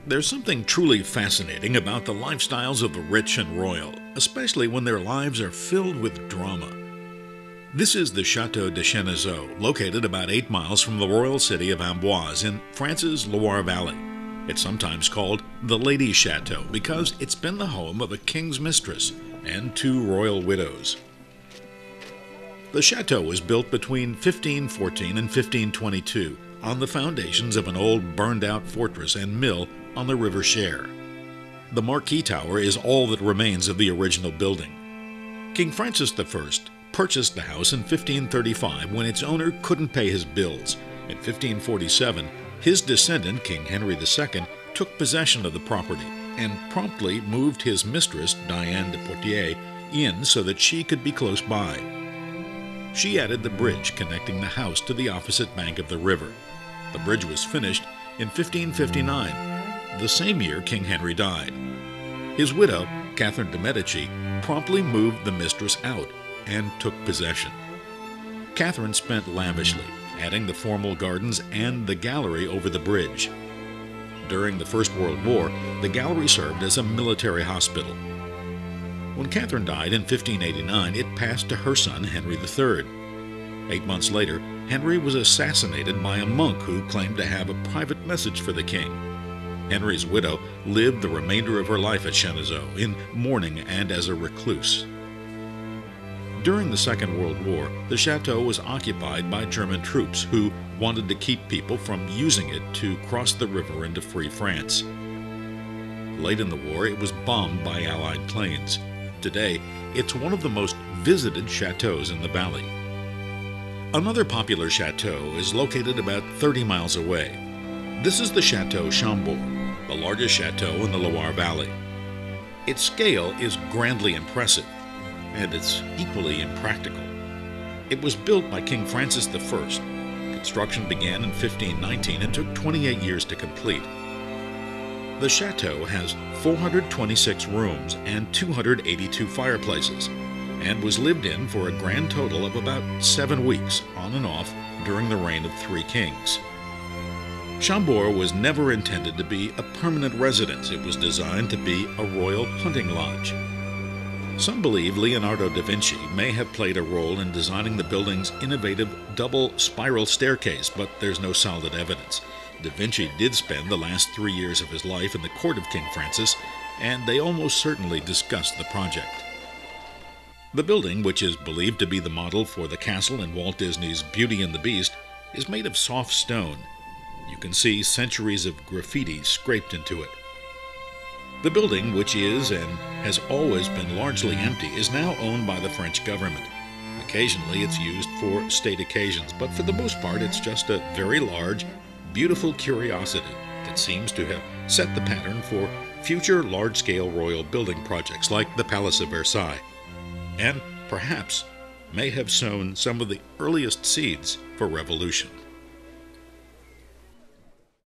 There's something truly fascinating about the lifestyles of the rich and royal, especially when their lives are filled with drama. This is the Chateau de Chenonceau, located about 8 miles from the royal city of Amboise in France's Loire Valley. It's sometimes called the Ladies Chateau because it's been the home of a king's mistress and 2 royal widows. The chateau was built between 1514 and 1522 on the foundations of an old burned-out fortress and mill on the River Cher. The Marquis Tower is all that remains of the original building. King Francis I purchased the house in 1535 when its owner couldn't pay his bills. In 1547, his descendant, King Henry II, took possession of the property and promptly moved his mistress, Diane de Poitiers, in so that she could be close by. She added the bridge connecting the house to the opposite bank of the river. The bridge was finished in 1559, the same year King Henry died. His widow, Catherine de' Medici, promptly moved the mistress out and took possession. Catherine spent lavishly, adding the formal gardens and the gallery over the bridge. During the First World War, the gallery served as a military hospital. When Catherine died in 1589, it passed to her son, Henry III. 8 months later, Henry was assassinated by a monk who claimed to have a private message for the king. Henry's widow lived the remainder of her life at Chenonceau in mourning and as a recluse. During the Second World War, the chateau was occupied by German troops who wanted to keep people from using it to cross the river into free France. Late in the war, it was bombed by Allied planes. Today, it's one of the most visited chateaus in the valley. Another popular chateau is located about 30 miles away. This is the Chateau Chambord, the largest chateau in the Loire Valley. Its scale is grandly impressive, and it's equally impractical. It was built by King Francis I. Construction began in 1519 and took 28 years to complete. The chateau has 426 rooms and 282 fireplaces, and was lived in for a grand total of about 7 weeks, on and off, during the reign of 3 kings. Chambord was never intended to be a permanent residence. It was designed to be a royal hunting lodge. Some believe Leonardo da Vinci may have played a role in designing the building's innovative double spiral staircase, but there's no solid evidence. Da Vinci did spend the last 3 years of his life in the court of King Francis, and they almost certainly discussed the project. The building, which is believed to be the model for the castle in Walt Disney's Beauty and the Beast, is made of soft stone. You can see centuries of graffiti scraped into it. The building, which is and has always been largely empty, is now owned by the French government. Occasionally it's used for state occasions, but for the most part it's just a very large, beautiful curiosity that seems to have set the pattern for future large-scale royal building projects like the Palace of Versailles, and perhaps may have sown some of the earliest seeds for revolution.